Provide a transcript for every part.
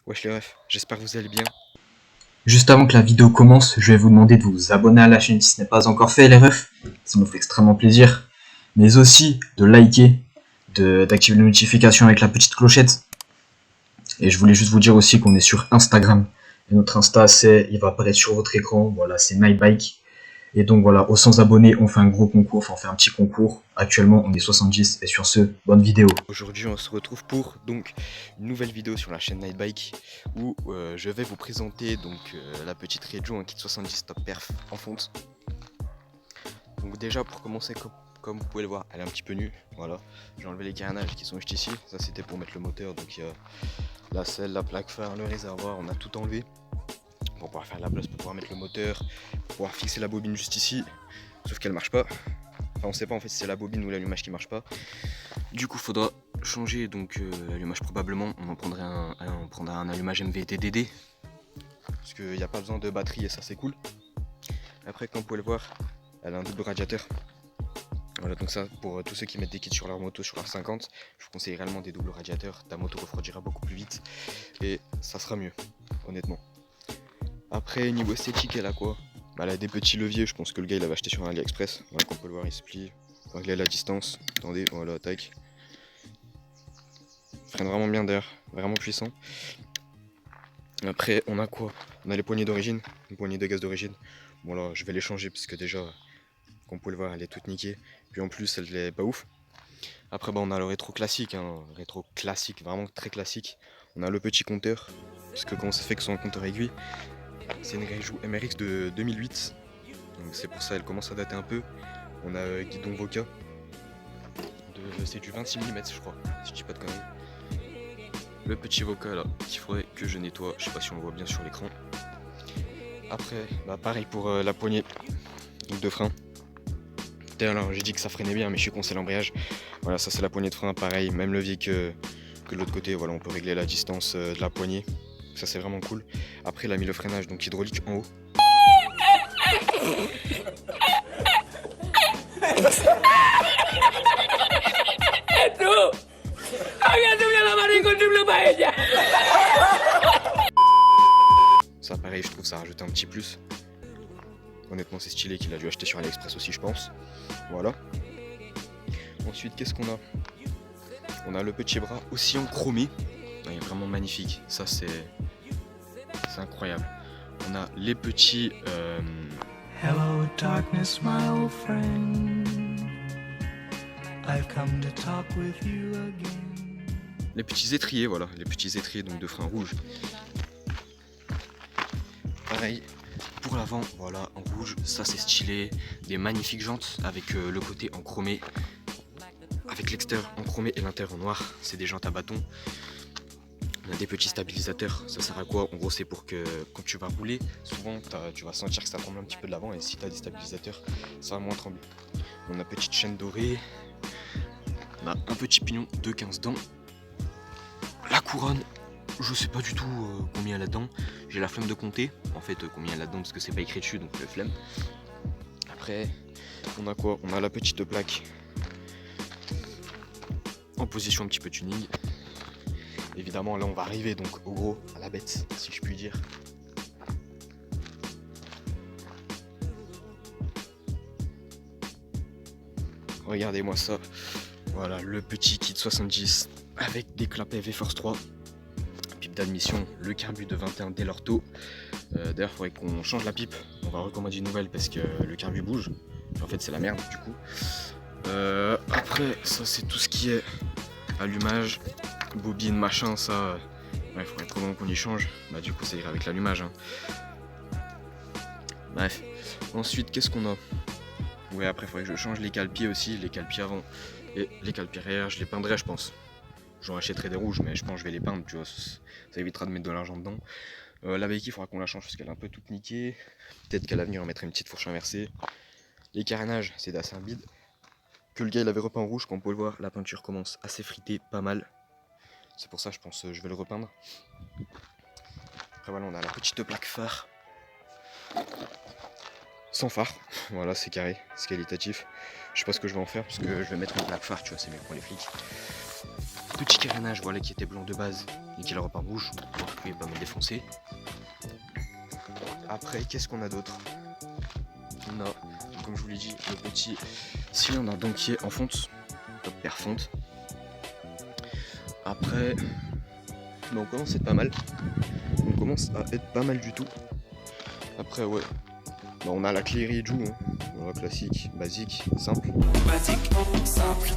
Wesh les refs, j'espère que vous allez bien. Juste avant que la vidéo commence, je vais vous demander de vous abonner à la chaîne si ce n'est pas encore fait les refs, ça me fait extrêmement plaisir, mais aussi de liker, d'activer les notifications avec la petite clochette. Et je voulais juste vous dire aussi qu'on est sur Instagram, et notre Insta il va apparaître sur votre écran, voilà, c'est Nightbike. Et donc voilà, aux 100 abonnés, on fait un gros concours, enfin on fait un petit concours. Actuellement, on est 70, et sur ce, bonne vidéo. Aujourd'hui on se retrouve pour donc une nouvelle vidéo sur la chaîne Nightbike où je vais vous présenter donc la petite Reju en kit 70 top perf en fonte. Donc déjà pour commencer, comme vous pouvez le voir, elle est un petit peu nue, voilà. J'ai enlevé les carénages qui sont juste ici, ça c'était pour mettre le moteur, donc il y a la selle, la plaque phare, le réservoir, on a tout enlevé pour pouvoir faire la place, pour pouvoir mettre le moteur, pour pouvoir fixer la bobine juste ici, sauf qu'elle marche pas. Enfin on sait pas en fait si c'est la bobine ou l'allumage qui marche pas. Du coup faudra changer donc l'allumage probablement, on prendra un allumage MVT-DD parce qu'il n'y a pas besoin de batterie et ça c'est cool. Après comme vous pouvez le voir, elle a un double radiateur. Voilà, donc ça pour tous ceux qui mettent des kits sur leur moto, sur leur 50, je vous conseille réellement des doubles radiateurs, ta moto refroidira beaucoup plus vite et ça sera mieux, honnêtement. Après niveau esthétique elle a quoi? Elle a des petits leviers, je pense que le gars il avait acheté sur un AliExpress, voilà, comme on peut le voir il se plie, faut régler la distance, attendez, voilà, tac. Freine vraiment bien d'air, vraiment puissant. Après on a quoi? On a les poignées d'origine, une poignée de gaz d'origine. Bon là je vais les changer parce que déjà, comme vous pouvez le voir, elle est toute niquée. Puis en plus elle est pas ouf. Après bah, on a le rétro classique, hein. Rétro classique, vraiment très classique. On a le petit compteur, parce que comment ça fait que son compteur aiguille? C'est une Reju MRX de 2008. Donc c'est pour ça elle commence à dater un peu. On a guidon Voca, c'est du 26 mm je crois, si je dis pas de conneries. Le petit Voca là, qu'il faudrait que je nettoie, je sais pas si on le voit bien sur l'écran. Après, bah pareil pour la poignée de frein. Alors j'ai dit que ça freinait bien mais je suis con c'est l'embrayage. Voilà ça c'est la poignée de frein, pareil, même levier que de l'autre côté, voilà on peut régler la distance de la poignée. Ça c'est vraiment cool. Après il a mis le freinage donc hydraulique en haut. Ça pareil je trouve ça a rajouté un petit plus. Honnêtement c'est stylé qu'il a dû acheter sur AliExpress aussi je pense. Voilà. Ensuite qu'est-ce qu'on a? On a le petit bras aussi en chromé. Il est vraiment magnifique. Ça c'est incroyable. On a les petits Hello darkness my old friend, I've come to talk with you again. les petits étriers, voilà, les petits étriers donc de frein rouge. Pareil pour l'avant, voilà, en rouge, ça c'est stylé. Des magnifiques jantes avec le côté en chromé, avec l'extérieur en chromé et l'intérieur en noir. C'est des jantes à bâton. On a des petits stabilisateurs, ça sert à quoi? En gros c'est pour que quand tu vas rouler, souvent tu vas sentir que ça tremble un petit peu de l'avant et si tu as des stabilisateurs, ça va moins trembler. On a petite chaîne dorée, on a un petit pignon de 15 dents. La couronne, je sais pas du tout combien il y a là-dedans, j'ai la flemme de compter en fait combien il y a là-dedans parce que c'est pas écrit dessus donc flemme. Après on a quoi? On a la petite plaque en position un petit peu tuning. Évidemment là on va arriver donc au gros, à la bête si je puis dire. Regardez-moi ça, voilà le petit kit 70 avec des clapets V-Force 3, pipe d'admission, le carbu de 21 dès l'ortho. D'ailleurs il faudrait qu'on change la pipe, on va recommander une nouvelle parce que le carbu bouge, en fait c'est la merde du coup. Après ça c'est tout ce qui est allumage, bobine, machin, ça ouais, faudrait probablement qu'on y change, bah du coup ça ira avec l'allumage hein. Bref, ensuite qu'est-ce qu'on a? Ouais après il faudrait que je change les cale-pieds aussi, les cale-pieds avant et les cale-pieds arrière, je les peindrai je pense. J'en achèterai des rouges mais je pense que je vais les peindre, tu vois, ça évitera de mettre de l'argent dedans. La béquille il faudra qu'on la change parce qu'elle est un peu toute niquée, peut-être qu'à l'avenir on mettrait une petite fourche inversée. Les carénages c'est d'assez bide, que le gars il avait repeint en rouge, comme on peut le voir la peinture commence à s'effriter pas mal. C'est pour ça je pense je vais le repeindre. Après voilà on a la petite plaque phare. Sans phare, voilà c'est carré, c'est qualitatif. Je sais pas ce que je vais en faire parce que je vais mettre une plaque phare, tu vois, c'est mieux pour les flics. Petit carénage, voilà qui était blanc de base et qui est repeint rouge. coup il va me défoncer. Après qu'est-ce qu'on a d'autre? On a, comme je vous l'ai dit, le petit cylindre donc qui est en fonte, top pair fonte. Après, on commence à être pas mal. On commence à être pas mal du tout. Après ouais, on a la clé Riju, hein. Voilà, classique, basique, simple. Basique, simple,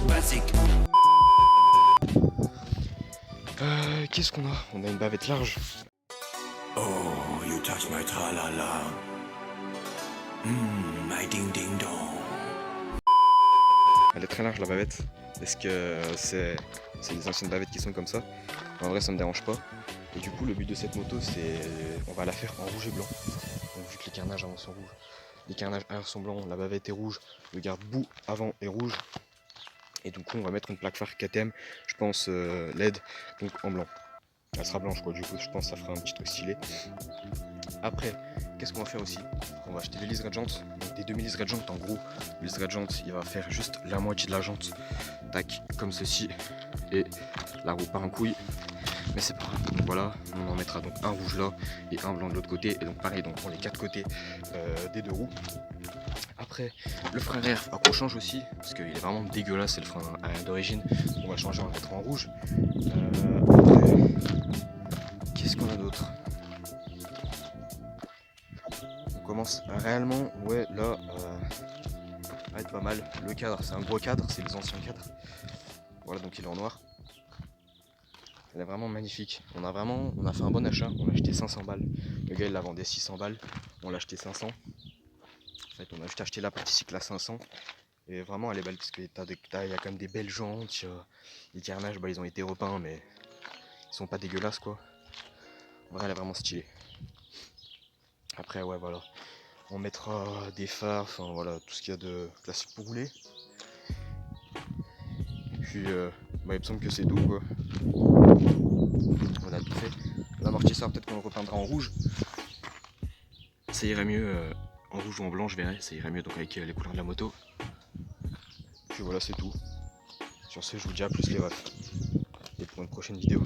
basique. Qu'est-ce qu'on a? On a une bavette large. Oh, you touch my tra-la-la. My ding-ding-dong. Elle est très large la bavette. Est-ce que c'est des anciennes bavettes qui sont comme ça? En vrai ça me dérange pas. Et du coup le but de cette moto c'est on va la faire en rouge et blanc. Donc vu que les carnages avant sont rouges, les carnages arrière sont blancs, la bavette est rouge, le garde-boue avant est rouge. Et du coup on va mettre une plaque phare KTM, je pense LED, donc en blanc. Elle sera blanche quoi, du coup je pense que ça fera un petit truc stylé. Après, qu'est-ce qu'on va faire aussi? On va acheter des liserés de jantes, donc des demi-liserés de jantes en gros. Le liseré de jantes, il va faire juste la moitié de la jante, tac, comme ceci. Et la roue part en couille, mais c'est pas grave. Donc voilà, on en mettra donc un rouge là et un blanc de l'autre côté. Et donc pareil, donc pour les quatre côtés des deux roues. Après, le frein arrière, faut qu'on change aussi, parce qu'il est vraiment dégueulasse, c'est le frein arrière d'origine. On va changer, on va le mettre en rouge. Après, qu'est-ce qu'on a d'autre? On commence réellement, ouais, là, à être pas mal. Le cadre, c'est un gros cadre, c'est les anciens cadres. Voilà, donc il est en noir. Elle est vraiment magnifique. On a fait un bon achat, on l'a acheté 500 balles. Le gars il l'a vendu 600 balles, on l'a acheté 500. En fait, on a juste acheté la partie cycle à 500. Et vraiment, elle est belle parce qu'il y a quand même des belles jantes. Les carnages, ils ont été repeints, mais ils sont pas dégueulasses quoi. En vrai, elle est vraiment stylée. Après, ouais, voilà. On mettra des phares, enfin voilà, tout ce qu'il y a de classique pour rouler. Et puis, il me semble que c'est tout quoi. On a tout fait. L'amortisseur, peut-être qu'on le repeindra en rouge. Ça irait mieux en rouge ou en blanc, je verrai. Ça irait mieux donc avec les couleurs de la moto. Puis voilà, c'est tout. Sur ce, je vous dis à plus les refs. Et pour une prochaine vidéo.